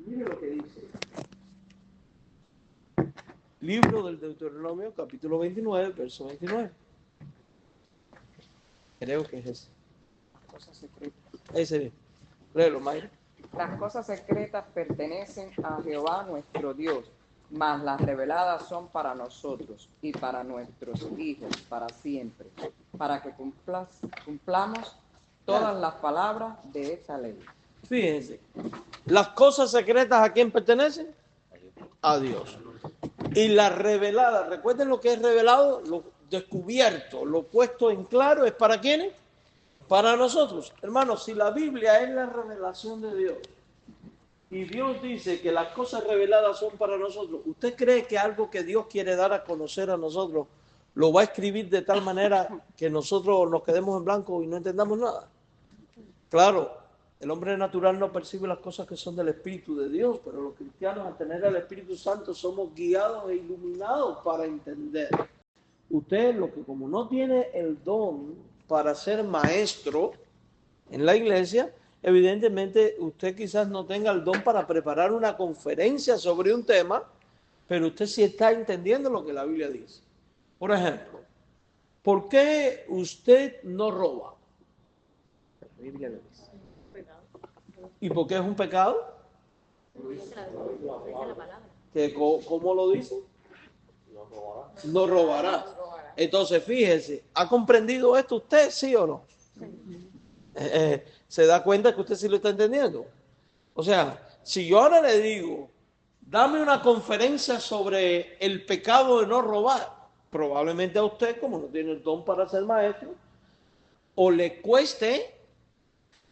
Mire lo que dice. Libro del Deuteronomio, capítulo 29, verso 29. Creo que es ese. Cosas secretas. Ese bien. Léelo, Mayra. Las cosas secretas pertenecen a Jehová nuestro Dios, mas las reveladas son para nosotros y para nuestros hijos para siempre, para que cumplamos todas las palabras de esta ley. Fíjense, las cosas secretas ¿a quién pertenecen? A Dios. Y las reveladas, recuerden lo que es revelado, lo descubierto, lo puesto en claro, ¿es para quiénes? Para nosotros. Hermanos, si la Biblia es la revelación de Dios y Dios dice que las cosas reveladas son para nosotros, ¿usted cree que algo que Dios quiere dar a conocer a nosotros lo va a escribir de tal manera que nosotros nos quedemos en blanco y no entendamos nada? Claro, el hombre natural no percibe las cosas que son del Espíritu de Dios, pero los cristianos al tener el Espíritu Santo somos guiados e iluminados para entender. Usted, lo que como no tiene el don para ser maestro en la iglesia, evidentemente usted quizás no tenga el don para preparar una conferencia sobre un tema, pero usted sí está entendiendo lo que la Biblia dice. Por ejemplo, ¿por qué usted no roba? La Biblia lo dice. ¿Y por qué es un pecado? ¿Cómo lo dice? No robarás. Entonces, fíjese, ¿ha comprendido esto usted, sí o no? ¿Se da cuenta que usted sí lo está entendiendo? O sea, si yo ahora le digo, dame una conferencia sobre el pecado de no robar, probablemente a usted, como no tiene el don para ser maestro, o le cueste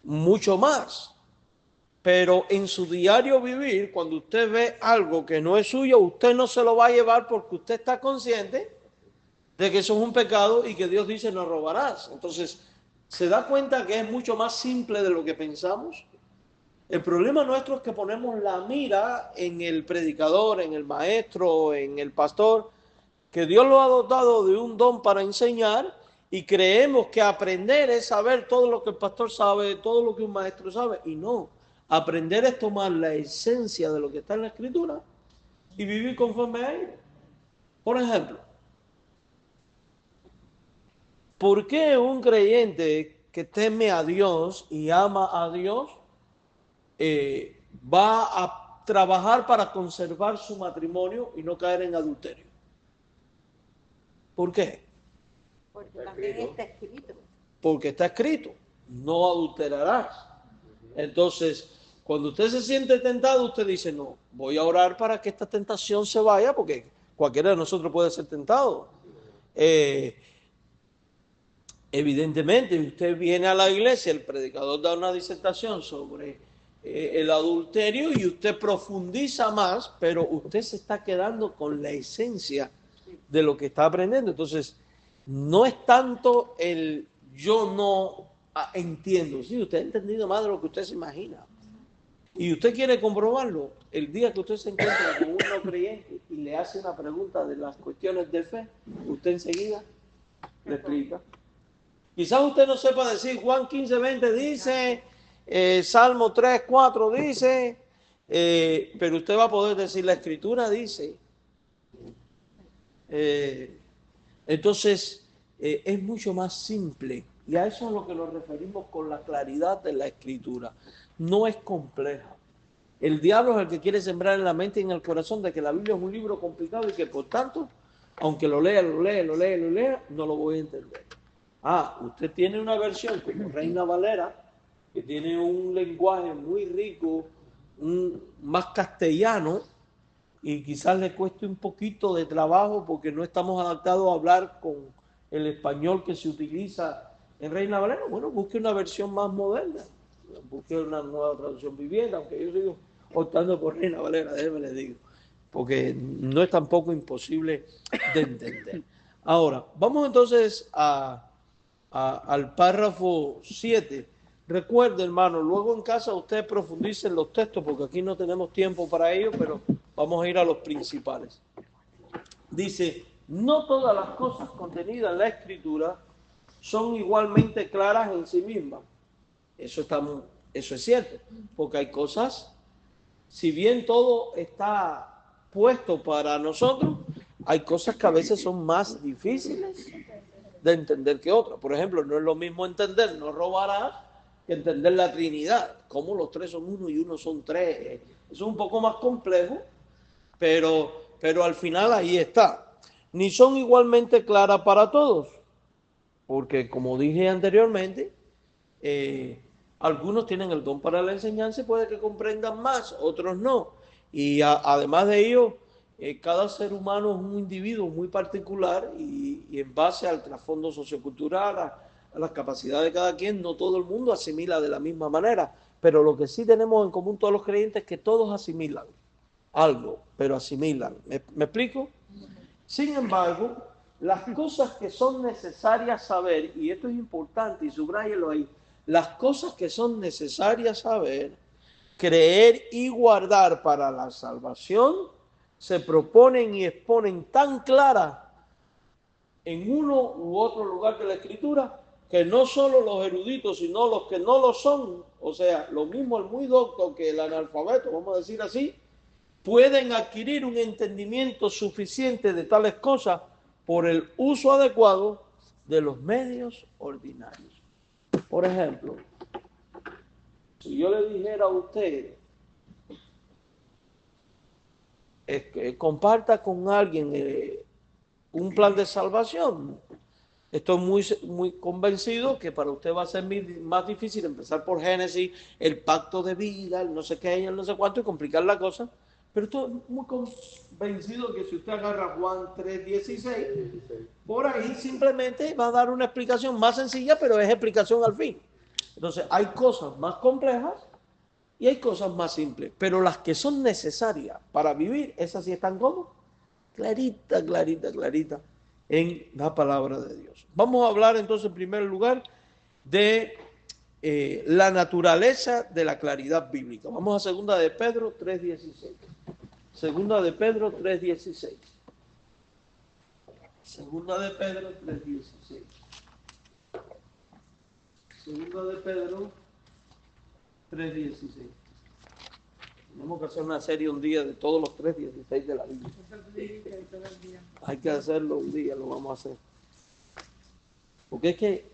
mucho más. Pero en su diario vivir, cuando usted ve algo que no es suyo, usted no se lo va a llevar porque usted está consciente de que eso es un pecado y que Dios dice no robarás. Entonces, ¿se da cuenta que es mucho más simple de lo que pensamos? El problema nuestro es que ponemos la mira en el predicador, en el maestro, en el pastor, que Dios lo ha dotado de un don para enseñar y creemos que aprender es saber todo lo que el pastor sabe, todo lo que un maestro sabe, y no. Aprender es tomar la esencia de lo que está en la Escritura y vivir conforme a ella. Por ejemplo, ¿por qué un creyente que teme a Dios y ama a Dios va a trabajar para conservar su matrimonio y no caer en adulterio? ¿Por qué? Porque también está escrito. Porque está escrito, no adulterarás. Entonces, cuando usted se siente tentado, usted dice, no, voy a orar para que esta tentación se vaya, porque cualquiera de nosotros puede ser tentado. Evidentemente, usted viene a la iglesia, el predicador da una disertación sobre el adulterio y usted profundiza más, pero usted se está quedando con la esencia de lo que está aprendiendo. Entonces, no es tanto el yo no entiendo. Sí, usted ha entendido más de lo que usted se imagina. Y usted quiere comprobarlo. El día que usted se encuentra con un no creyente y le hace una pregunta de las cuestiones de fe, usted enseguida le explica. Quizás usted no sepa decir Juan 15:20 dice, Salmo 3:4 dice, pero usted va a poder decir la Escritura dice. Entonces, es mucho más simple. Y a eso es a lo que nos referimos con la claridad de la Escritura. No es compleja. El diablo es el que quiere sembrar en la mente y en el corazón de que la Biblia es un libro complicado y que por tanto, aunque lo lea, no lo voy a entender. Usted tiene una versión como Reina Valera, que tiene un lenguaje muy rico, más castellano, y quizás le cueste un poquito de trabajo porque no estamos adaptados a hablar con el español que se utiliza en Reina Valera. Bueno, busque una versión más moderna, busque una nueva traducción vivienda, aunque yo sigo optando por Reina Valera, déjeme les digo, porque no es tampoco imposible de entender. Ahora, vamos entonces al párrafo 7. Recuerde, hermano, luego en casa usted profundice en los textos, porque aquí no tenemos tiempo para ello, pero vamos a ir a los principales. Dice, no todas las cosas contenidas en la Escritura son igualmente claras en sí mismas. Eso es cierto, porque hay cosas si bien todo está puesto para nosotros, hay cosas que a veces son más difíciles de entender que otras. Por ejemplo, no es lo mismo entender no robarás que entender la Trinidad, cómo los tres son uno y uno son tres. Eso es un poco más complejo, pero al final ahí está. Ni son igualmente claras para todos, porque como dije anteriormente, algunos tienen el don para la enseñanza y puede que comprendan más, otros no. Y además de ello, cada ser humano es un individuo muy particular y en base al trasfondo sociocultural, a las capacidades de cada quien, no todo el mundo asimila de la misma manera. Pero lo que sí tenemos en común todos los creyentes es que todos asimilan algo, pero asimilan. ¿Me explico? Sin embargo, las cosas que son necesarias saber, y esto es importante y subráyelo ahí, las cosas que son necesarias saber, creer y guardar para la salvación, se proponen y exponen tan claras en uno u otro lugar de la Escritura, que no solo los eruditos, sino los que no lo son, o sea, lo mismo el muy docto que el analfabeto, vamos a decir así, pueden adquirir un entendimiento suficiente de tales cosas por el uso adecuado de los medios ordinarios. Por ejemplo, si yo le dijera a usted que comparta con alguien un plan de salvación, estoy muy convencido que para usted va a ser más difícil empezar por Génesis, el pacto de vida, el no sé qué, el no sé cuánto, y complicar la cosa. Pero estoy muy convencido que si usted agarra Juan 3:16, por ahí simplemente va a dar una explicación más sencilla, pero es explicación al fin. Entonces, hay cosas más complejas y hay cosas más simples, pero las que son necesarias para vivir, esas sí están como clarita, clarita, clarita en la palabra de Dios. Vamos a hablar entonces en primer lugar de la naturaleza de la claridad bíblica. Vamos a 2 de Pedro 3:16. 2 de Pedro 3:16. 2 de Pedro 3:16. 2 de Pedro 3:16. Tenemos que hacer una serie un día de todos los 3:16 de la Biblia. Hay que hacerlo un día, lo vamos a hacer. Porque es que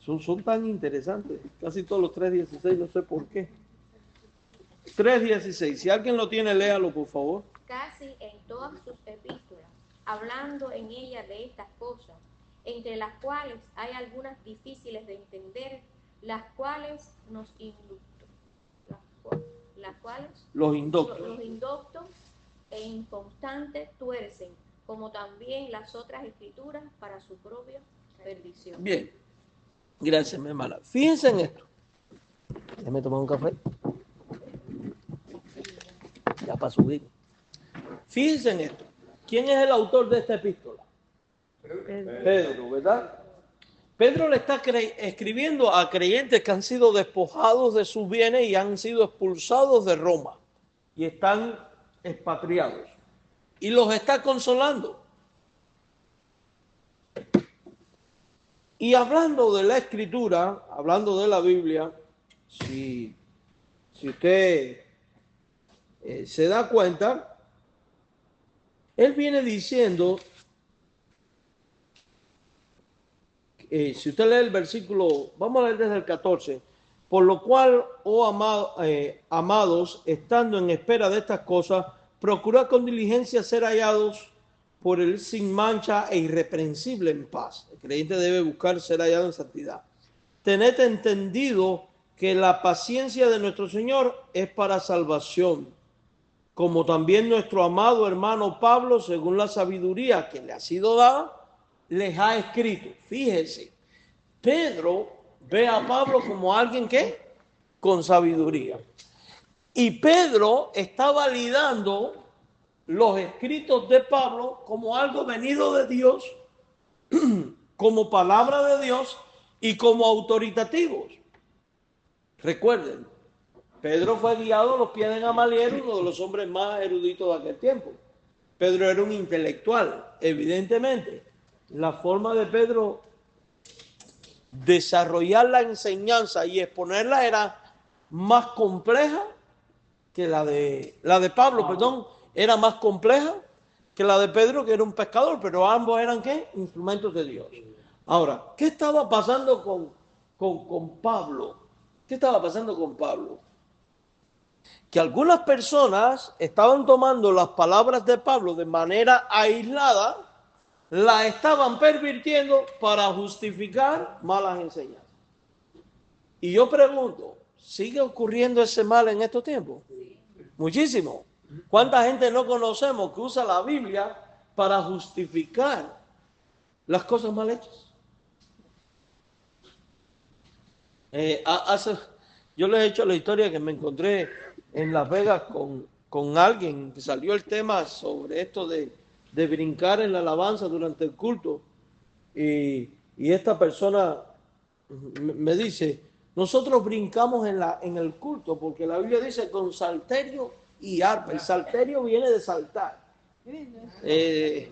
son tan interesantes. Casi todos los 3:16, no sé por qué. 3:16. Si alguien lo tiene, léalo, por favor. Casi en todas sus epístolas, hablando en ella de estas cosas, entre las cuales hay algunas difíciles de entender, las cuales los indoctos e inconstantes tuercen, como también las otras escrituras para su propia perdición. Bien, gracias, mi hermana. Fíjense en esto. Déjame tomar un café. Ya para subir. Fíjense en esto. ¿Quién es el autor de esta epístola? Pedro, ¿verdad? Pedro le está escribiendo a creyentes que han sido despojados de sus bienes y han sido expulsados de Roma y están expatriados. Y los está consolando. Y hablando de la Escritura, hablando de la Biblia, si usted se da cuenta, él viene diciendo, si usted lee el versículo, vamos a leer desde el 14, por lo cual, oh amados, estando en espera de estas cosas, procurad con diligencia ser hallados por él sin mancha e irreprensible en paz. El creyente debe buscar ser hallado en santidad. Tened entendido que la paciencia de nuestro Señor es para salvación, como también nuestro amado hermano Pablo, según la sabiduría que le ha sido dada, les ha escrito. Fíjense, Pedro ve a Pablo como alguien que con sabiduría. Y Pedro está validando los escritos de Pablo como algo venido de Dios, como palabra de Dios y como autoritativos. Recuerden, Pedro fue guiado a los pies de Gamaliel, uno de los hombres más eruditos de aquel tiempo. Pedro era un intelectual, evidentemente. La forma de Pedro desarrollar la enseñanza y exponerla era más compleja que la de Pablo, perdón, era más compleja que la de Pedro, que era un pescador, pero ambos eran ¿qué? Instrumentos de Dios. Ahora, ¿qué estaba pasando con Pablo? ¿Qué estaba pasando con Pablo? Que algunas personas estaban tomando las palabras de Pablo de manera aislada, la estaban pervirtiendo para justificar malas enseñanzas. Y yo pregunto, ¿sigue ocurriendo ese mal en estos tiempos? Muchísimo. ¿Cuánta gente no conocemos que usa la Biblia para justificar las cosas mal hechas? Yo les he hecho la historia que me encontré en Las Vegas con alguien que salió el tema sobre esto de brincar en la alabanza durante el culto. Y esta persona me dice, nosotros brincamos en el culto porque la Biblia dice con salterio y arpa. El salterio viene de saltar. El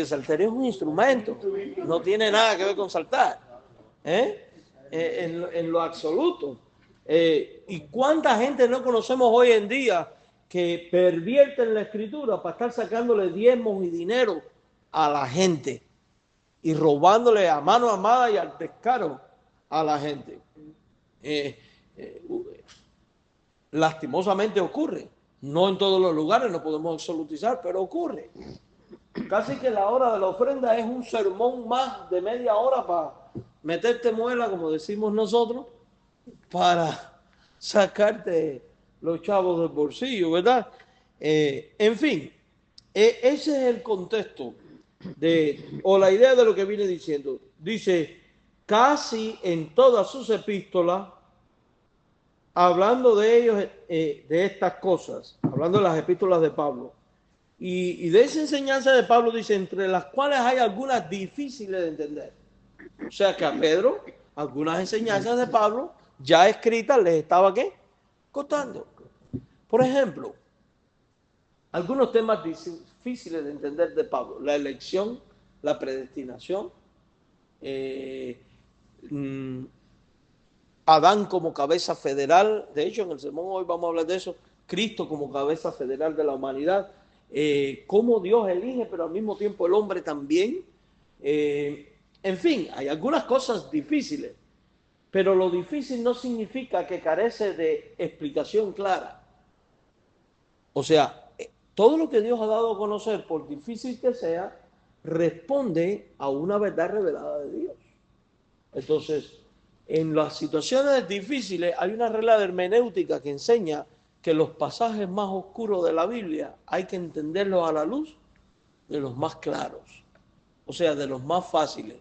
salterio es un instrumento, no tiene nada que ver con saltar. En lo absoluto. ¿Y cuánta gente no conocemos hoy en día que pervierten la escritura para estar sacándole diezmos y dinero a la gente y robándole a mano armada y al descaro a la gente? Lastimosamente ocurre. No en todos los lugares, no podemos absolutizar, pero ocurre. Casi que la hora de la ofrenda es un sermón más de media hora para meterte muela, como decimos nosotros, para sacarte los chavos del bolsillo, ¿verdad? En fin, ese es el contexto o la idea de lo que viene diciendo. Dice, casi en todas sus epístolas, hablando de ellos, de estas cosas, hablando de las epístolas de Pablo, y de esa enseñanza de Pablo dice, entre las cuales hay algunas difíciles de entender. O sea que a Pedro, algunas enseñanzas de Pablo ya escritas les estaba ¿qué? Costando. Por ejemplo, algunos temas difíciles de entender de Pablo: la elección, la predestinación, Adán como cabeza federal. De hecho, en el sermón hoy vamos a hablar de eso. Cristo como cabeza federal de la humanidad. Cómo Dios elige, pero al mismo tiempo el hombre también. En fin, hay algunas cosas difíciles, pero lo difícil no significa que carece de explicación clara. O sea, todo lo que Dios ha dado a conocer, por difícil que sea, responde a una verdad revelada de Dios. Entonces, en las situaciones difíciles hay una regla de hermenéutica que enseña que los pasajes más oscuros de la Biblia hay que entenderlos a la luz de los más claros, o sea, de los más fáciles.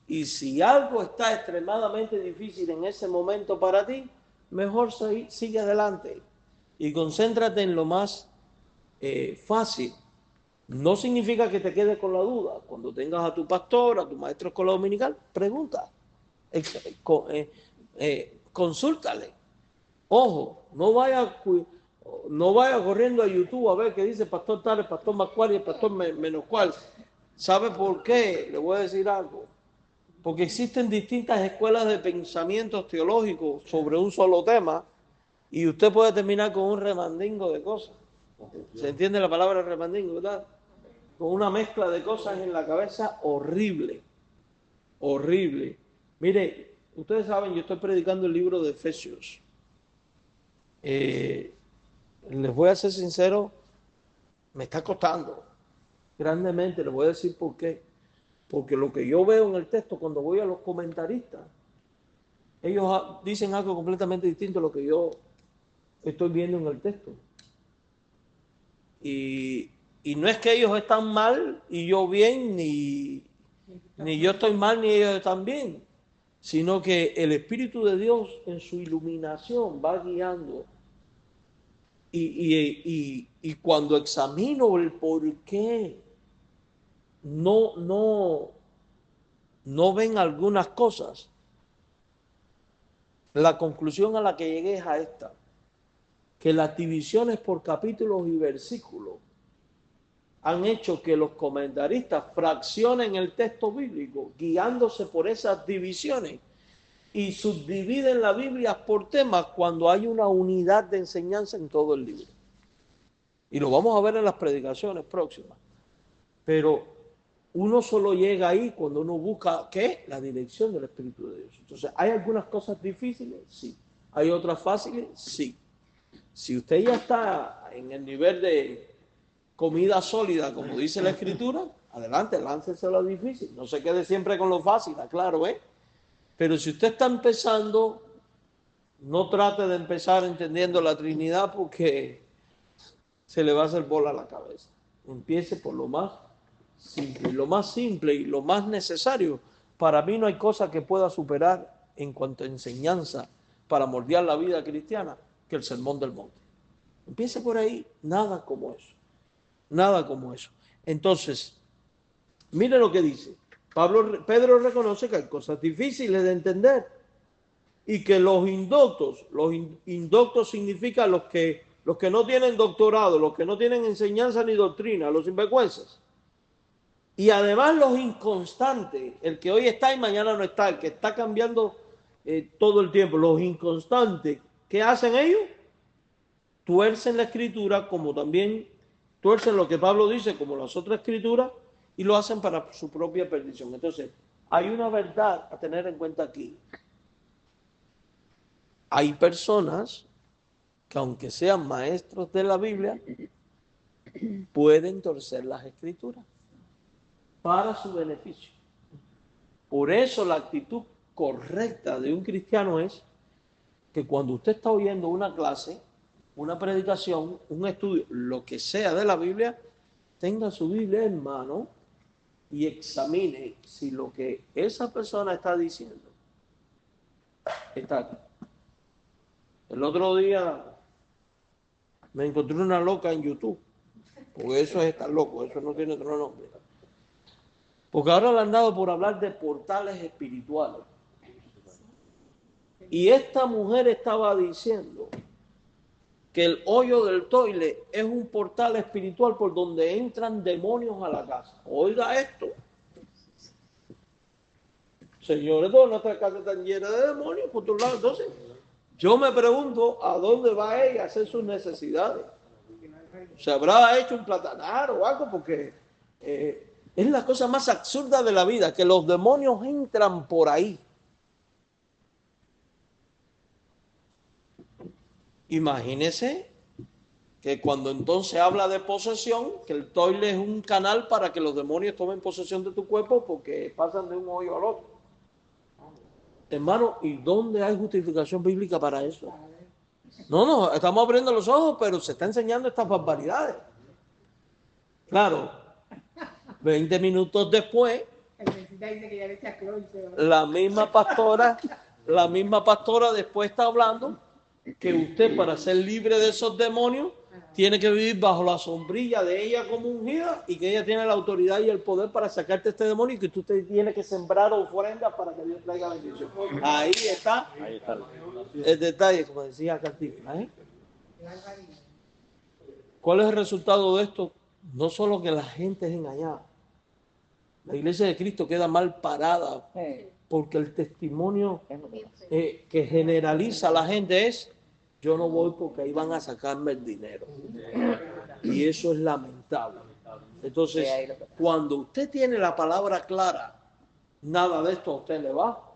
Y si algo está extremadamente difícil en ese momento para ti, mejor sigue adelante y concéntrate en lo más fácil. No significa que te quedes con la duda. Cuando tengas a tu pastor, a tu maestro de escuela dominical, pregunta, consúltale. Ojo, no vaya corriendo a YouTube a ver qué dice pastor tal, el pastor más cual y el pastor menos cual. ¿Sabe por qué? Le voy a decir algo. Porque existen distintas escuelas de pensamientos teológicos sobre un solo tema y usted puede terminar con un remandingo de cosas. ¿Se entiende la palabra remandingo, verdad? Con una mezcla de cosas en la cabeza horrible. Horrible. Mire, ustedes saben, yo estoy predicando el libro de Efesios. Les voy a ser sincero, me está costando grandemente. Les voy a decir por qué. Porque lo que yo veo en el texto, cuando voy a los comentaristas, ellos dicen algo completamente distinto a lo que yo estoy viendo en el texto. Y no es que ellos están mal y yo bien, ni yo estoy mal ni ellos están bien, sino que el Espíritu de Dios en su iluminación va guiando. Y cuando examino el por qué no ven algunas cosas, la conclusión a la que llegué es a esta: que las divisiones por capítulos y versículos han hecho que los comentaristas fraccionen el texto bíblico guiándose por esas divisiones y subdividen la Biblia por temas cuando hay una unidad de enseñanza en todo el libro. Y lo vamos a ver en las predicaciones próximas. Pero uno solo llega ahí cuando uno busca, ¿qué? La dirección del Espíritu de Dios. Entonces, ¿hay algunas cosas difíciles? Sí. ¿Hay otras fáciles? Sí. Si usted ya está en el nivel de comida sólida, como dice la Escritura, adelante, láncese lo difícil. No se quede siempre con lo fácil, claro, ¿eh? Pero si usted está empezando, no trate de empezar entendiendo la Trinidad porque se le va a hacer bola a la cabeza. Empiece por lo más simple. Y lo más simple y lo más necesario, para mí no hay cosa que pueda superar en cuanto a enseñanza para moldear la vida cristiana que el Sermón del Monte. Empiece por ahí, nada como eso. Nada como eso. Entonces, mire lo que dice. Pedro reconoce que hay cosas difíciles de entender y que los indoctos significan los que no tienen doctorado, los que no tienen enseñanza ni doctrina, los sinvergüenzas. Y además los inconstantes, el que hoy está y mañana no está, el que está cambiando todo el tiempo, los inconstantes, ¿qué hacen ellos? Tuercen la Escritura como también tuercen lo que Pablo dice como las otras Escrituras y lo hacen para su propia perdición. Entonces, hay una verdad a tener en cuenta aquí. Hay personas que aunque sean maestros de la Biblia, pueden torcer las Escrituras para su beneficio. Por eso la actitud correcta de un cristiano es que cuando usted está oyendo una clase, una predicación, un estudio, lo que sea de la Biblia, tenga su Biblia en mano y examine si lo que esa persona está diciendo está aquí. El otro día me encontré una loca en YouTube, porque eso es estar loco, eso no tiene otro nombre. Porque ahora le han dado por hablar de portales espirituales. Y esta mujer estaba diciendo que el hoyo del toile es un portal espiritual por donde entran demonios a la casa. Oiga esto. Señores, todas nuestras casas están llenas de demonios por todos lados. Entonces, yo me pregunto a dónde va ella a hacer sus necesidades. ¿Se habrá hecho un platanar o algo? Porque es la cosa más absurda de la vida, que los demonios entran por ahí. Imagínese que cuando entonces habla de posesión, que el toile es un canal para que los demonios tomen posesión de tu cuerpo porque pasan de un hoyo al otro. Hermano, ¿y dónde hay justificación bíblica para eso? No, estamos abriendo los ojos, pero se está enseñando estas barbaridades. Claro, 20 minutos después, la misma pastora después está hablando que usted, para ser libre de esos demonios, tiene que vivir bajo la sombrilla de ella como ungida y que ella tiene la autoridad y el poder para sacarte este demonio y que usted tiene que sembrar ofrendas para que Dios traiga bendición. Ahí está el detalle, como decía Cantinflas, ¿eh? ¿Cuál es el resultado de esto? No solo que la gente es engañada. La iglesia de Cristo queda mal parada porque el testimonio que generaliza a la gente es: yo no voy porque ahí van a sacarme el dinero. Y eso es lamentable. Entonces, cuando usted tiene la palabra clara, nada de esto a usted le va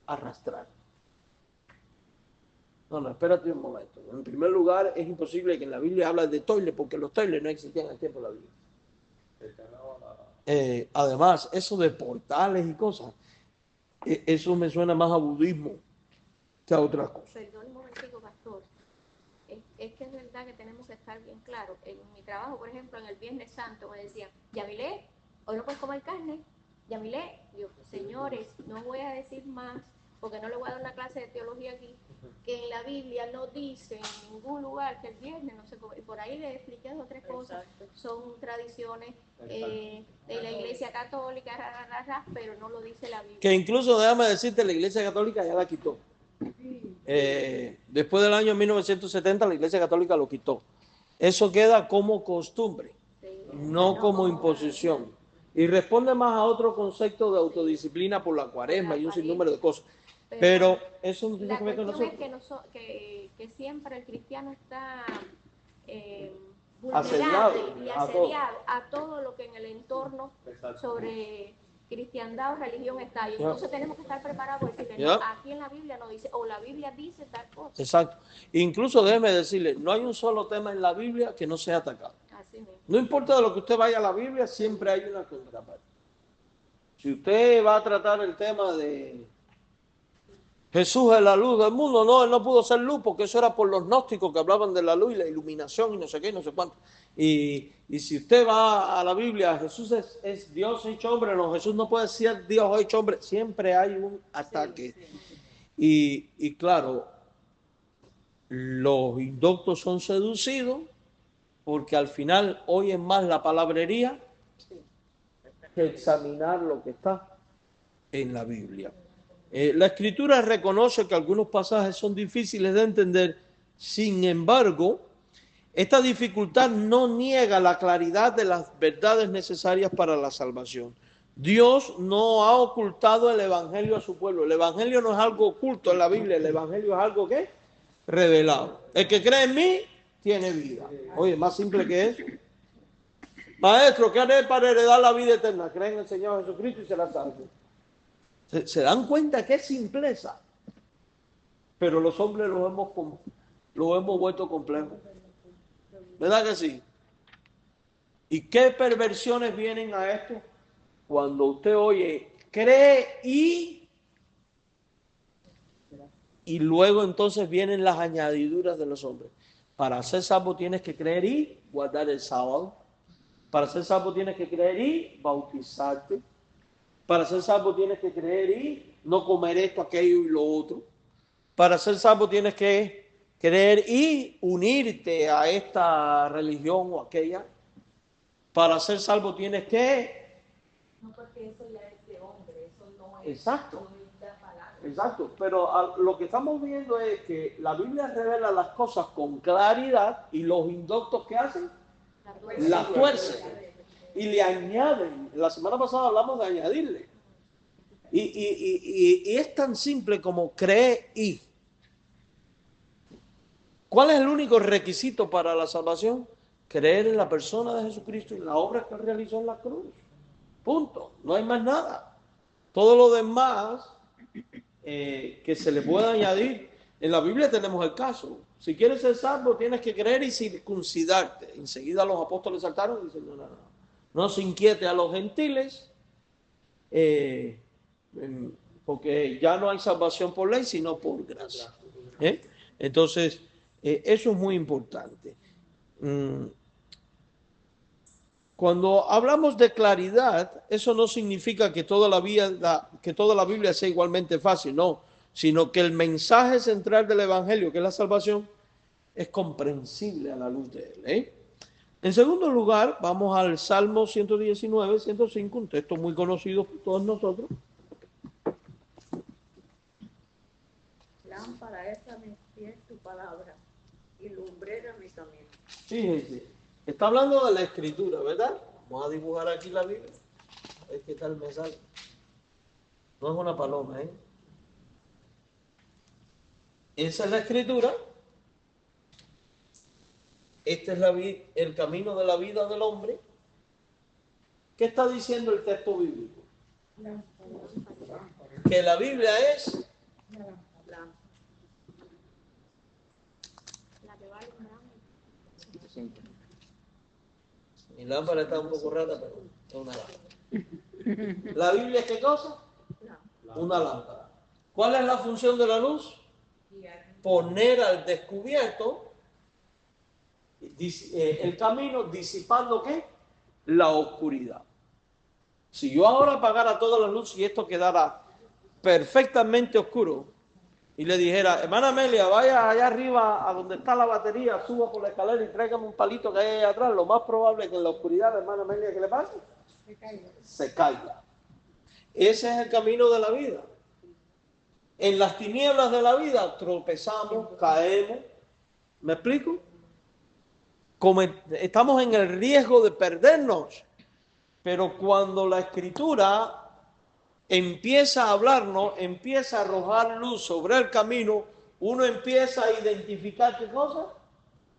a arrastrar. No, espérate un momento. En primer lugar, es imposible que en la Biblia hable de toiles, porque los toiles no existían en el tiempo de la Biblia. Además, eso de portales y cosas, eso me suena más a budismo que a otras cosas. Perdón un momentico, pastor. Es que es verdad que tenemos que estar bien claros. En mi trabajo, por ejemplo, en el Viernes Santo me decían: Yamilé, hoy no puedes comer carne. Yamilé, yo, señores, no voy a decir más, porque no le voy a dar una clase de teología aquí, que en la Biblia no dice en ningún lugar que el viernes no se come. Y por ahí le expliqué 2 o 3 cosas. Son tradiciones de la Iglesia Católica, pero no lo dice la Biblia. Que incluso, déjame decirte, la Iglesia Católica ya la quitó. Después del año 1970 la Iglesia Católica lo quitó. Eso queda como costumbre, no como imposición. Y responde más a otro concepto de autodisciplina por la cuaresma y un sinnúmero de cosas. Pero eso no tiene la que ver con cuestión nosotros. es que siempre el cristiano está Asediado vulnerable y a todo. asediado a todo lo que en el entorno sobre cristiandad o religión está. Y entonces tenemos que estar preparados para decirle, no, aquí en la Biblia no dice, o la Biblia dice tal cosa. Exacto. Incluso déjeme decirle, no hay un solo tema en la Biblia que no sea atacado. Así mismo. No importa de lo que usted vaya a la Biblia, siempre hay una contraparte. Si usted va a tratar el tema de Jesús es la luz del mundo, no, él no pudo ser luz porque eso era por los gnósticos que hablaban de la luz y la iluminación y no sé qué, no sé cuánto. Y si usted va a la Biblia, Jesús es Dios hecho hombre, no, Jesús no puede ser Dios hecho hombre, siempre hay un ataque. Y claro, los indoctos son seducidos porque al final oyen más la palabrería que examinar lo que está en la Biblia. La Escritura reconoce que algunos pasajes son difíciles de entender, sin embargo, esta dificultad no niega la claridad de las verdades necesarias para la salvación. Dios no ha ocultado el Evangelio a su pueblo. El Evangelio no es algo oculto en la Biblia, el Evangelio es algo que revelado. El que cree en mí tiene vida. Oye, más simple que eso. Maestro, ¿qué haré para heredar la vida eterna? Cree en el Señor Jesucristo y será salvo. ¿Se dan cuenta qué simpleza? Pero los hombres los hemos vuelto complejos. ¿Verdad que sí? ¿Y qué perversiones vienen a esto? Cuando usted oye, cree y luego entonces vienen las añadiduras de los hombres. Para ser salvo tienes que creer y guardar el sábado. Para ser salvo tienes que creer y bautizarte. Para ser salvo tienes que creer y no comer esto, aquello y lo otro. Para ser salvo tienes que creer y unirte a esta religión o aquella. Para ser salvo tienes que... No, porque eso ya es de hombre, eso no es... Exacto. No es la palabra. Exacto, pero lo que estamos viendo es que la Biblia revela las cosas con claridad y los indoctos que hacen las tuercen y le añaden. La semana pasada hablamos de añadirle. Y es tan simple como cree y. ¿Cuál es el único requisito para la salvación? Creer en la persona de Jesucristo y en la obra que realizó en la cruz. Punto. No hay más nada. Todo lo demás que se le pueda añadir. En la Biblia tenemos el caso. Si quieres ser salvo, tienes que creer y circuncidarte. Enseguida los apóstoles saltaron y dicen, no se inquiete a los gentiles, porque ya no hay salvación por ley, sino por gracia. Entonces, eso es muy importante. Cuando hablamos de claridad, eso no significa que toda la Biblia sea igualmente fácil, no, sino que el mensaje central del Evangelio, que es la salvación, es comprensible a la luz de él. En segundo lugar, vamos al Salmo 119, 105, un texto muy conocido por todos nosotros. Lámpara es a mis pies tu palabra y lumbrera mi camino. Fíjense, está hablando de la Escritura, ¿verdad? Vamos a dibujar aquí la Biblia. A ver qué tal me sale. No es una paloma, ¿eh? Esa es la Escritura. Este es el camino de la vida del hombre. ¿Qué está diciendo el texto bíblico? Que la Biblia es mi lámpara está un poco rara, pero es una lámpara. ¿La Biblia es qué cosa? Una lámpara. ¿Cuál es la función de la luz? Poner al descubierto el camino, disipando ¿qué? La oscuridad. Si yo ahora apagara toda la luz y esto quedara perfectamente oscuro y le dijera, hermana Amelia, vaya allá arriba a donde está la batería, suba por la escalera y tráigame un palito que hay allá atrás, lo más probable es que en la oscuridad, hermana Amelia, ¿qué le pase? Se caiga. Ese es el camino de la vida. En las tinieblas de la vida tropezamos, caemos. ¿Me explico? Estamos en el riesgo de perdernos, pero cuando la Escritura empieza a hablarnos, empieza a arrojar luz sobre el camino, uno empieza a identificar qué cosas,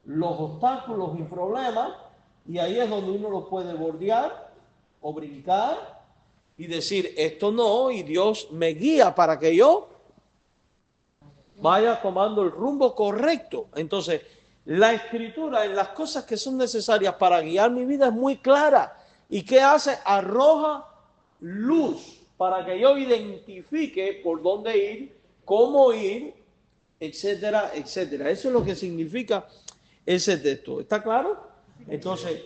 los obstáculos y problemas, y ahí es donde uno los puede bordear o brincar y decir, esto no, y Dios me guía para que yo vaya tomando el rumbo correcto. Entonces, la escritura en las cosas que son necesarias para guiar mi vida es muy clara. ¿Y qué hace? Arroja luz para que yo identifique por dónde ir, cómo ir, etcétera, etcétera. Eso es lo que significa ese texto. ¿Está claro? Entonces,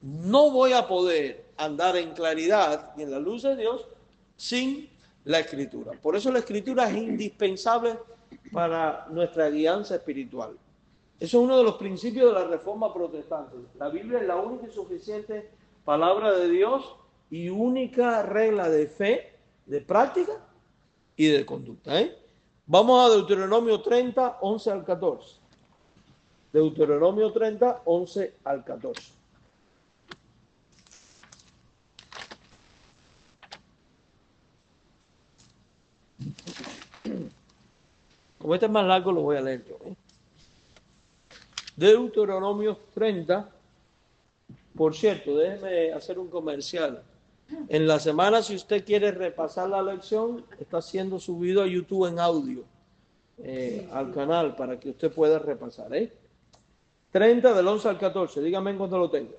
no voy a poder andar en claridad y en la luz de Dios sin la escritura. Por eso la escritura es indispensable para nuestra guianza espiritual. Eso es uno de los principios de la Reforma Protestante. La Biblia es la única y suficiente palabra de Dios y única regla de fe, de práctica y de conducta. Vamos a Deuteronomio 30, 11 al 14. Deuteronomio 30, 11 al 14. Como este es más largo, lo voy a leer yo. Deuteronomio 30. Por cierto, déjeme hacer un comercial. En la semana, si usted quiere repasar la lección, está siendo subido a YouTube en audio, al canal, para que usted pueda repasar. 30 del 11 al 14. Dígame cuando lo tenga.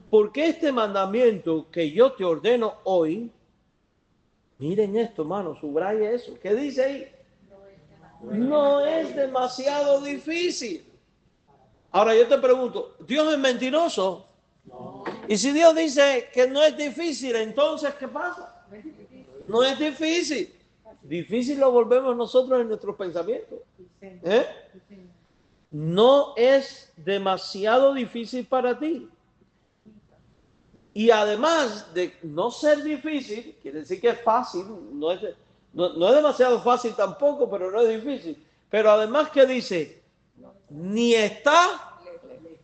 Porque este mandamiento que yo te ordeno hoy, miren esto, hermano, subraye eso. ¿Qué dice ahí? No es demasiado difícil. Ahora yo te pregunto, ¿Dios es mentiroso? No. Y si Dios dice que no es difícil, entonces ¿qué pasa? No es difícil. Difícil lo volvemos nosotros en nuestros pensamientos. No es demasiado difícil para ti. Y además de no ser difícil, quiere decir que es fácil, no es demasiado fácil tampoco, pero no es difícil. Pero además, ¿qué dice? Ni está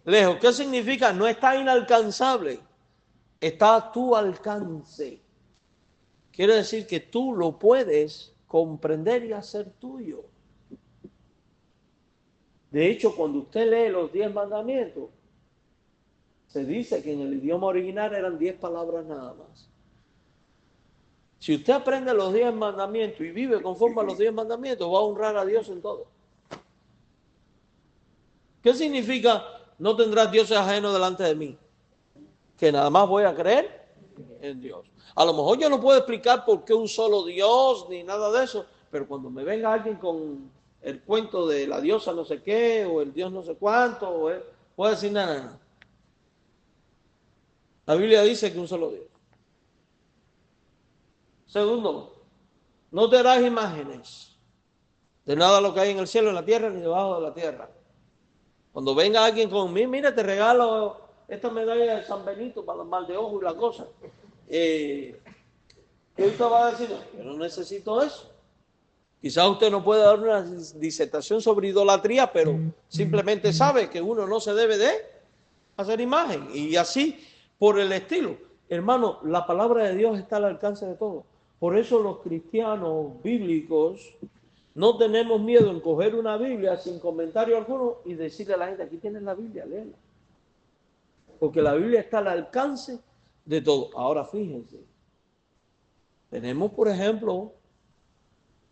lejos. ¿Qué significa? No está inalcanzable. Está a tu alcance. Quiere decir que tú lo puedes comprender y hacer tuyo. De hecho, cuando usted lee los 10 mandamientos, se dice que en el idioma original eran 10 palabras nada más. Si usted aprende los 10 mandamientos y vive conforme a los 10 mandamientos, va a honrar a Dios en todo. ¿Qué significa no tendrás dioses ajenos delante de mí? Que nada más voy a creer en Dios. A lo mejor yo no puedo explicar por qué un solo Dios ni nada de eso, pero cuando me venga alguien con el cuento de la diosa no sé qué, o el Dios no sé cuánto, puedo decir nada. La Biblia dice que un solo Dios. Segundo, no te harás imágenes de nada lo que hay en el cielo, en la tierra, ni debajo de la tierra. Cuando venga alguien con mí, mira, te regalo esta medalla de San Benito para el mal de ojo y la cosa. ¿Qué usted va a decir? Yo no necesito eso. Quizás usted no puede dar una disertación sobre idolatría, pero simplemente sabe que uno no se debe de hacer imagen. Y así, por el estilo. Hermano, la palabra de Dios está al alcance de todos. Por eso los cristianos bíblicos no tenemos miedo en coger una Biblia sin comentario alguno y decirle a la gente, aquí tienes la Biblia, léela. Porque la Biblia está al alcance de todo. Ahora fíjense, tenemos por ejemplo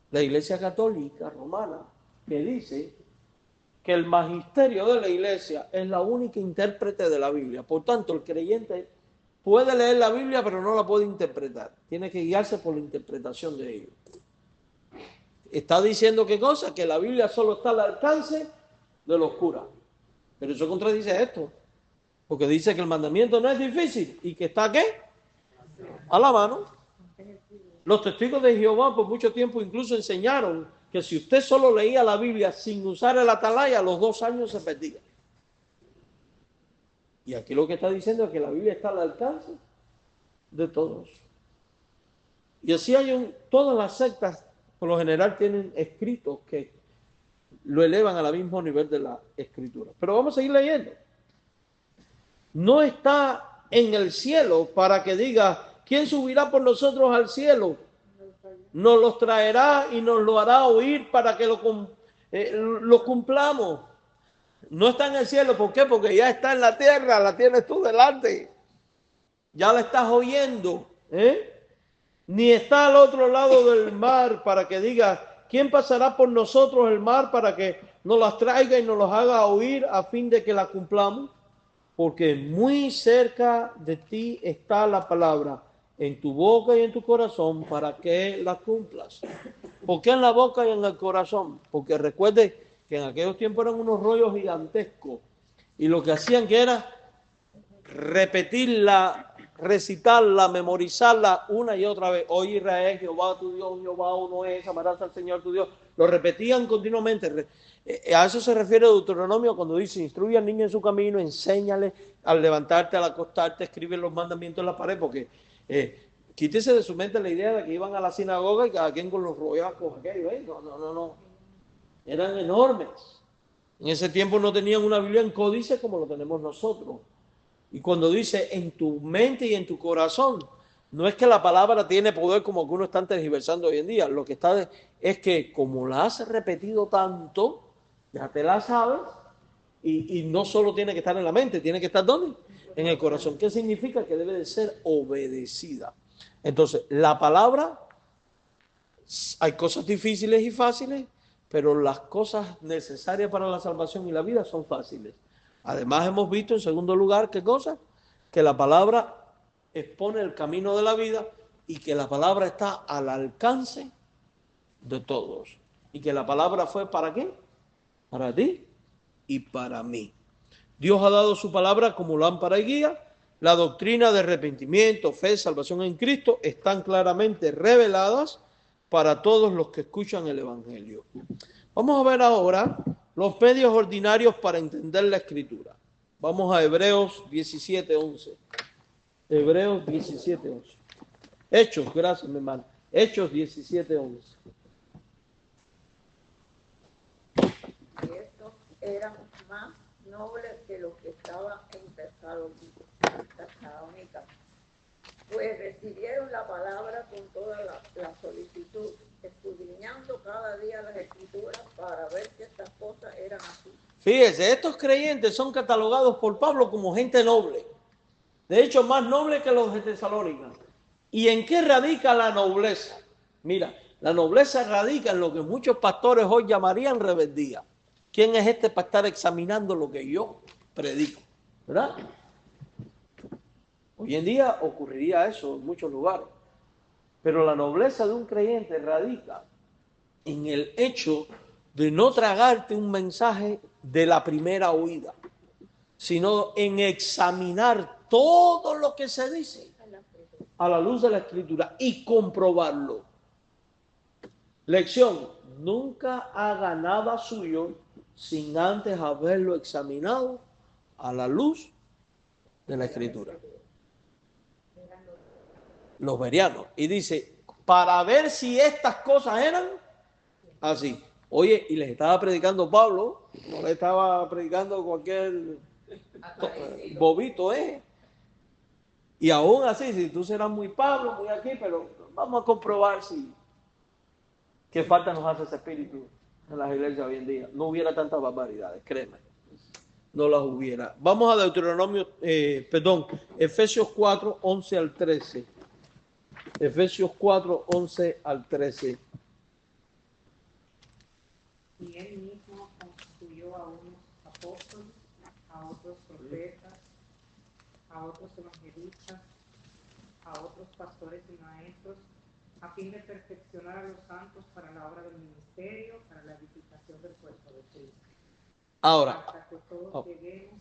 la Iglesia Católica Romana que dice que el magisterio de la Iglesia es la única intérprete de la Biblia. Por tanto, el creyente puede leer la Biblia, pero no la puede interpretar. Tiene que guiarse por la interpretación de ellos. Está diciendo ¿qué cosa? Que la Biblia solo está al alcance de los curas. Pero eso contradice esto. Porque dice que el mandamiento no es difícil. ¿Y que está qué? A la mano. Los testigos de Jehová por mucho tiempo incluso enseñaron que si usted solo leía la Biblia sin usar el atalaya, a los 2 años se perdía. Y aquí lo que está diciendo es que la Biblia está al alcance de todos. Y así hay todas las sectas, por lo general, tienen escritos que lo elevan al mismo nivel de la escritura. Pero vamos a seguir leyendo. No está en el cielo para que diga ¿Quién subirá por nosotros al cielo? Nos los traerá y nos lo hará oír para que lo cumplamos. No está en el cielo, ¿por qué? Porque ya está en la tierra, la tienes tú delante. Ya la estás oyendo, Ni está al otro lado del mar para que diga, ¿quién pasará por nosotros el mar para que nos las traiga y nos los haga oír a fin de que la cumplamos? Porque muy cerca de ti está la palabra, en tu boca y en tu corazón, para que la cumplas. ¿Por qué en la boca y en el corazón? Porque recuerde que en aquellos tiempos eran unos rollos gigantescos y lo que hacían que era repetirla, recitarla, memorizarla una y otra vez. Oye Israel, Jehová tu Dios, Jehová uno es, amarás al Señor tu Dios. Lo repetían continuamente. A eso se refiere Deuteronomio cuando dice, instruye al niño en su camino, enséñale al levantarte, al acostarte, escribe los mandamientos en la pared, porque quítese de su mente la idea de que iban a la sinagoga y cada quien con los rollacos aquellos. No. Eran enormes. En ese tiempo no tenían una Biblia en códice como lo tenemos nosotros. Y cuando dice en tu mente y en tu corazón, no es que la palabra tiene poder como que uno está tergiversando hoy en día. Lo que está es que como la has repetido tanto, ya te la sabes y no solo tiene que estar en la mente, tiene que estar ¿dónde? En el corazón. ¿Qué significa? Que debe de ser obedecida. Entonces, la palabra, hay cosas difíciles y fáciles, pero las cosas necesarias para la salvación y la vida son fáciles. Además hemos visto en segundo lugar, ¿qué cosa? Que la palabra expone el camino de la vida y que la palabra está al alcance de todos. Y que la palabra fue ¿para qué? Para ti y para mí. Dios ha dado su palabra como lámpara y guía. La doctrina de arrepentimiento, fe, salvación en Cristo están claramente reveladas para todos los que escuchan el Evangelio. Vamos a ver ahora los medios ordinarios para entender la Escritura. Vamos a Hebreos 17:11. Hebreos 17:11. Hechos, gracias mi hermano. Hechos 17:11. Y estos eran más nobles que los que estaban en Tesalónica, pues recibieron la palabra con toda la solicitud, escudriñando cada día las Escrituras para ver si estas cosas eran así. Fíjese, estos creyentes son catalogados por Pablo como gente noble. De hecho, más noble que los de Tesalónica. ¿Y en qué radica la nobleza? Mira, la nobleza radica en lo que muchos pastores hoy llamarían rebeldía. ¿Quién es este para estar examinando lo que yo predico? ¿Verdad? Hoy en día ocurriría eso en muchos lugares. Pero la nobleza de un creyente radica en el hecho de no tragarte un mensaje de la primera oída, sino en examinar todo lo que se dice a la luz de la Escritura y comprobarlo. Lección: nunca haga nada suyo sin antes haberlo examinado a la luz de la Escritura. Los berianos. Y dice, para ver si estas cosas eran así. Oye, y les estaba predicando Pablo, no le estaba predicando cualquier bobito, Y aún así, si tú serás muy Pablo, muy aquí, pero vamos a comprobar si qué falta nos hace ese espíritu en las iglesias hoy en día. No hubiera tantas barbaridades, créeme. No las hubiera. Vamos a Deuteronomio, Efesios 4, 11 al 13. Efesios 4, 11 al 13. Y él mismo constituyó a unos apóstoles, a otros profetas, a otros evangelistas, a otros pastores y maestros, a fin de perfeccionar a los santos para la obra del ministerio, para la edificación del cuerpo de Cristo. Ahora, hasta que todos lleguemos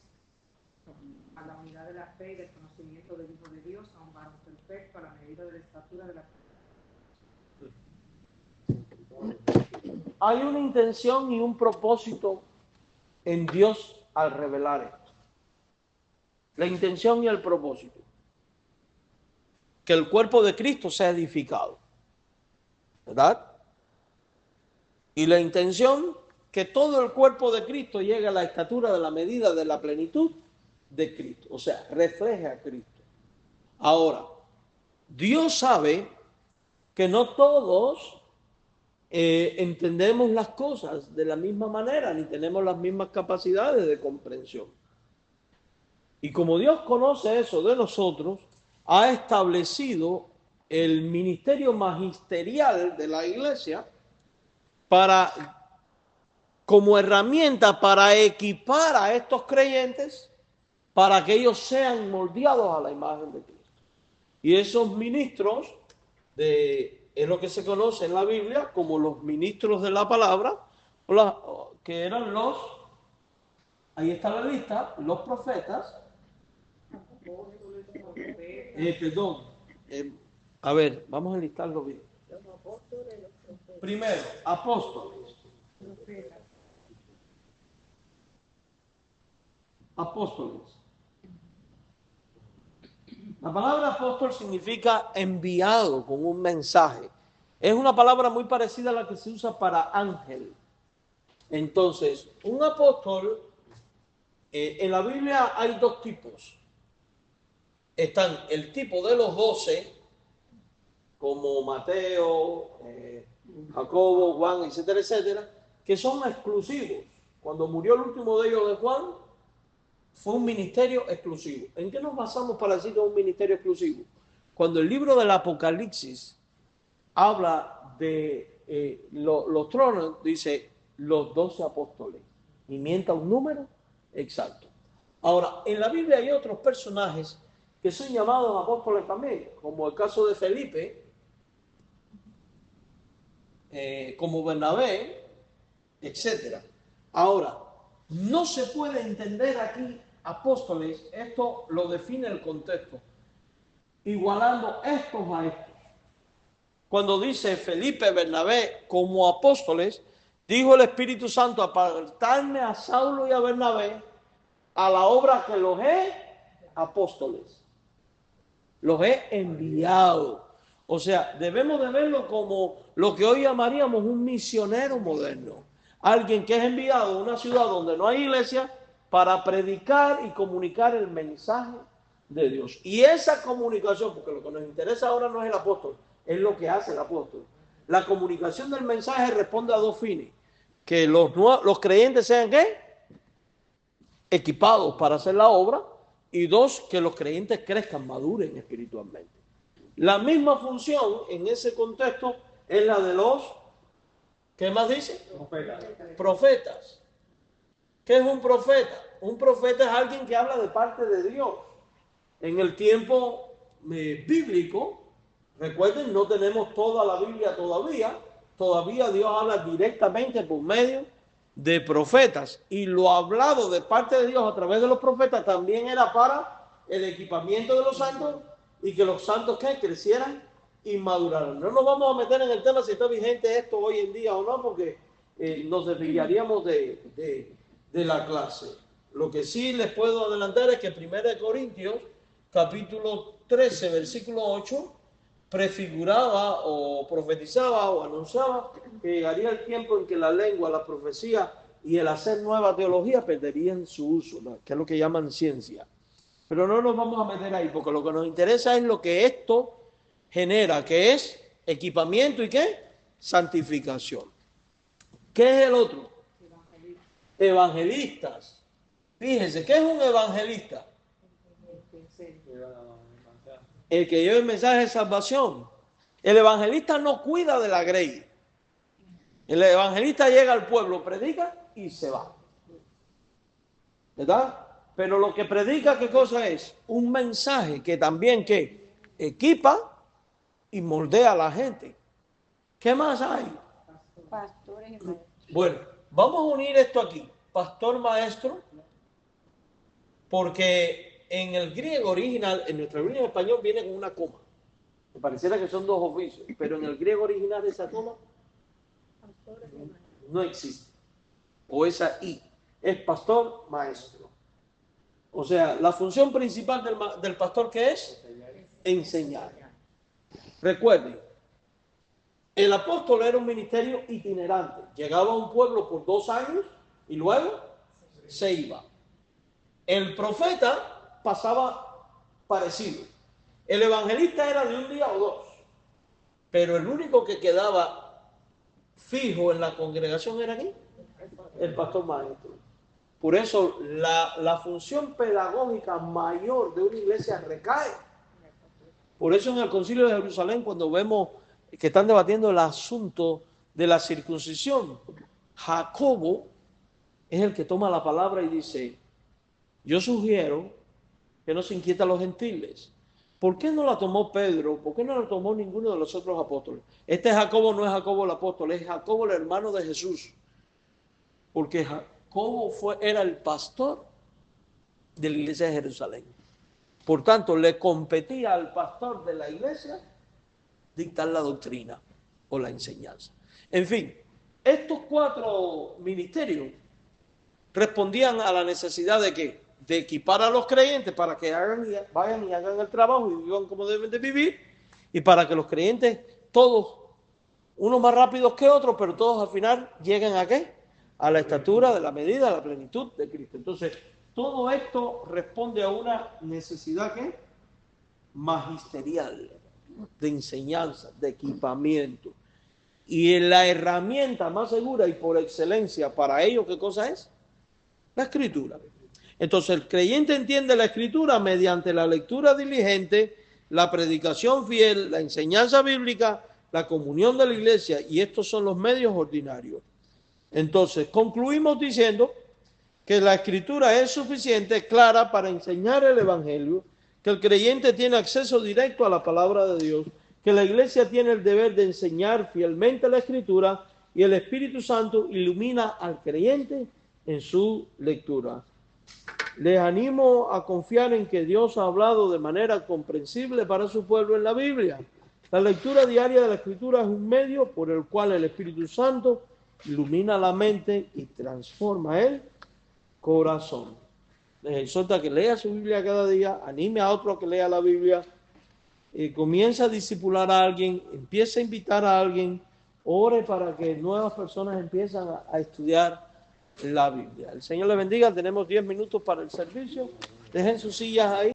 a la unidad de la fe y del conocimiento del Hijo de Dios, a un varón perfecto, a la medida de la estatura de la hay una intención y un propósito en Dios al revelar esto. La intención y el propósito. Que el cuerpo de Cristo sea edificado. ¿Verdad? Y la intención que todo el cuerpo de Cristo llegue a la estatura de la medida de la plenitud de Cristo. O sea, refleje a Cristo. Ahora, Dios sabe que no todos entendemos las cosas de la misma manera, ni tenemos las mismas capacidades de comprensión. Y como Dios conoce eso de nosotros, ha establecido el ministerio magisterial de la iglesia como herramienta para equipar a estos creyentes para que ellos sean moldeados a la imagen de Cristo. Y esos ministros es lo que se conoce en la Biblia como los ministros de la palabra, que eran ahí está la lista, los profetas, a ver, vamos a enlistarlo bien. Los apóstoles, los profetas. Primero, apóstoles. Apóstoles. La palabra apóstol significa enviado con un mensaje. Es una palabra muy parecida a la que se usa para ángel. Entonces, un apóstol, en la Biblia hay dos tipos. Están el tipo de los 12, como Mateo, Jacobo, Juan, etcétera, etcétera, que son exclusivos. Cuando murió el último de ellos, de Juan, fue un ministerio exclusivo. ¿En qué nos basamos para decir que es un ministerio exclusivo? Cuando el libro del Apocalipsis habla de los tronos, dice los 12 apóstoles, y mienta un número exacto. Ahora, en la Biblia hay otros personajes que son llamados apóstoles también, como el caso de Felipe, como Bernabé, etcétera. Ahora, no se puede entender aquí apóstoles, esto lo define el contexto, igualando estos a estos. Cuando dice Felipe, Bernabé como apóstoles, dijo el Espíritu Santo: apartarme a Saulo y a Bernabé a la obra que los he apóstoles. Los he enviado. O sea, debemos de verlo como lo que hoy llamaríamos un misionero moderno. Alguien que es enviado a una ciudad donde no hay iglesia para predicar y comunicar el mensaje de Dios. Y esa comunicación, porque lo que nos interesa ahora no es el apóstol, es lo que hace el apóstol. La comunicación del mensaje responde a dos fines: que los creyentes sean ¿qué? Equipados para hacer la obra, y dos, que los creyentes crezcan, maduren espiritualmente. La misma función en ese contexto es la de los, ¿qué más dice? Profetas. ¿Qué es un profeta? Un profeta es alguien que habla de parte de Dios. En el tiempo bíblico, recuerden, no tenemos toda la Biblia todavía. Todavía Dios habla directamente por medio de profetas. Y lo hablado de parte de Dios a través de los profetas también era para el equipamiento de los santos y que los santos ¿qué? Crecieran y maduraran. No nos vamos a meter en el tema si está vigente esto hoy en día o no, porque nos desviaríamos de la clase. Lo que sí les puedo adelantar es que 1 Corintios, capítulo 13, versículo 8, prefiguraba o profetizaba o anunciaba que llegaría el tiempo en que la lengua, la profecía y el hacer nueva teología perderían su uso, ¿no? Que es lo que llaman ciencia. Pero no nos vamos a meter ahí, porque lo que nos interesa es lo que esto genera, que es equipamiento y ¿qué? Santificación. ¿Qué es el otro? Evangelistas. Fíjense, ¿qué es un evangelista? El que lleva el mensaje de salvación. El evangelista no cuida de la grey. El evangelista llega al pueblo, predica y se va. ¿Verdad? Pero lo que predica, ¿qué cosa es? Un mensaje que también que equipa y moldea a la gente. ¿Qué más hay? Pastores y maestros. Bueno, vamos a unir esto aquí. Pastor, maestro, porque en el griego original, en nuestra Biblia en español viene con una coma. Me pareciera que son dos oficios, pero en el griego original esa coma no existe. O esa I. Es pastor, maestro. O sea, la función principal del pastor, ¿qué es? Enseñar. Recuerden, el apóstol era un ministerio itinerante. Llegaba a un pueblo por 2 años y luego se iba. El profeta pasaba parecido. El evangelista era de un día o dos, pero el único que quedaba fijo en la congregación era ¿quién? El pastor maestro. Por eso la función pedagógica mayor de una iglesia recae. Por eso en el Concilio de Jerusalén, cuando vemos que están debatiendo el asunto de la circuncisión, Jacobo es el que toma la palabra y dice, yo sugiero que no se inquieta a los gentiles. ¿Por qué no la tomó Pedro? ¿Por qué no la tomó ninguno de los otros apóstoles? Este Jacobo no es Jacobo el apóstol, es Jacobo el hermano de Jesús. Porque Jacobo era el pastor de la iglesia de Jerusalén. Por tanto, le competía al pastor de la iglesia dictar la doctrina o la enseñanza. En fin, estos 4 ministerios respondían a la necesidad de ¿qué? De equipar a los creyentes para que vayan y hagan el trabajo y vivan como deben de vivir, y para que los creyentes, todos, unos más rápidos que otros, pero todos al final lleguen ¿a qué? A la estatura de la medida, a la plenitud de Cristo. Entonces, todo esto responde a una necesidad ¿qué? Magisterial, de enseñanza, de equipamiento. Y la herramienta más segura y por excelencia para ello, ¿qué cosa es? La Escritura. Entonces el creyente entiende la Escritura mediante la lectura diligente, la predicación fiel, la enseñanza bíblica, la comunión de la iglesia, y estos son los medios ordinarios. Entonces concluimos diciendo que la Escritura es suficiente, clara para enseñar el Evangelio, que el creyente tiene acceso directo a la palabra de Dios, que la iglesia tiene el deber de enseñar fielmente la Escritura y el Espíritu Santo ilumina al creyente en su lectura. Les animo a confiar en que Dios ha hablado de manera comprensible para su pueblo en la Biblia. La lectura diaria de la Escritura es un medio por el cual el Espíritu Santo ilumina la mente y transforma el corazón. Les exhorto a que lea su Biblia cada día, anime a otro a que lea la Biblia, comienza a discipular a alguien, empieza a invitar a alguien, ore para que nuevas personas empiecen a estudiar la Biblia. El Señor le bendiga. Tenemos 10 minutos para el servicio. Dejen sus sillas ahí.